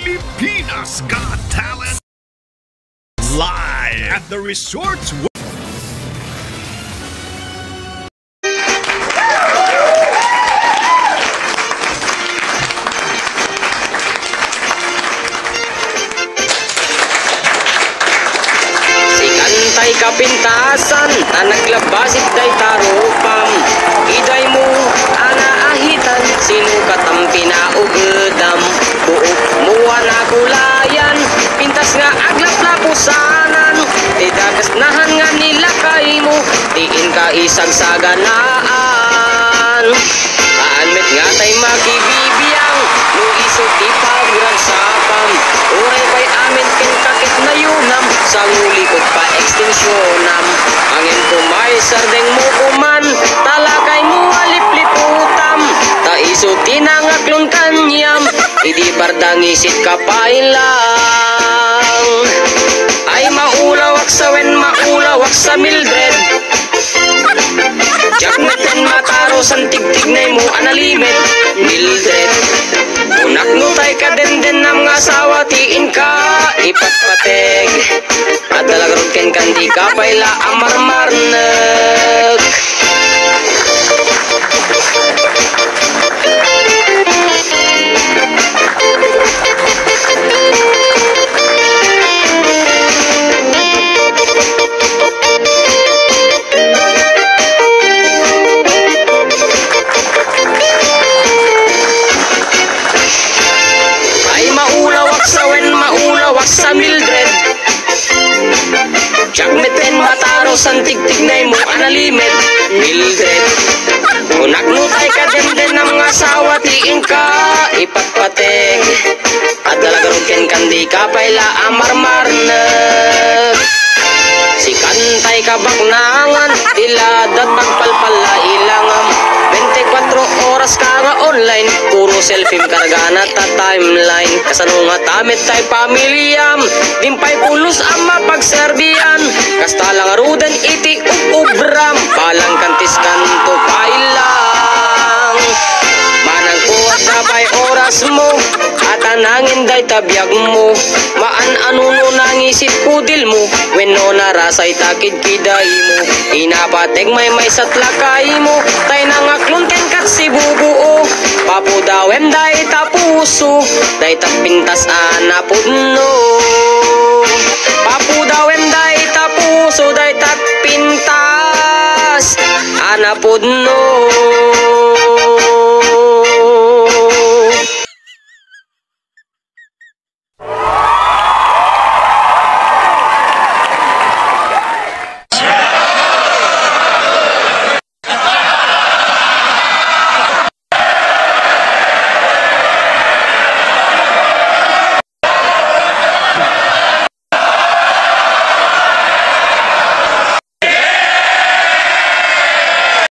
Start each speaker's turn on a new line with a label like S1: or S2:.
S1: Pilipinas Got Talent live at the Resorts World.
S2: Sikantay kapintasan, tanaglabasit day tarupam. Iday mo, anaahitan, sinukat ang pinaugedam. Buok muwa na gulayan, pintas nga aglap na pusanan. Tidagas nahan nga nilakay mo, tiin ka isag sa ganaan. Aanmet nga tay makibibiyang, no isot ipagurag sapam. Uray pa'y amin kinkakit na yunam, sa ngulikot pa ekstensyonam. Angin kumay sardeng mo kuman, talakay mo alipliputam. Taiso tinangaklon kanyam, hindi bardangisit kapailang. Ay maulawak sa wen, maulawak sa Mildred. Jakmeten mataro san tigtignay mo analimet Mildred. Unak nutay ka den nam nga asawa tiin ka ipatpateg. At dalagarod ken kandi ka paila amarmarneg. Sa Mildred Jakmeten mataro san tigtignay mo analimet Mildred. Unak nutay ka den ng asawa tiin ka ipatpateg. At dalagarod ken kandi ka paila amarmarneg. Sikantay ka baknangan iladat pagpalpala ilangam. 24 oras ka nga online, puro selfie kargana ta timeline. Kasano nga tamit tay pamilyam, dimpay pulos ang mapagserbian. Kasta lang ruden iti ubram, palang kantis kanto pailang. Manang kuwat na pa'y oras mo, at anangin day tabiyag mo. Maan anuno nangisip kudil mo, when no narasay takid kiday mo. Inapateg may sa tlakay mo, tay nangaklon ken kat si bubuo. Papudawem day tapuso, day tapintas anapudno. Papudawem day tapuso, day tapintas anapudno.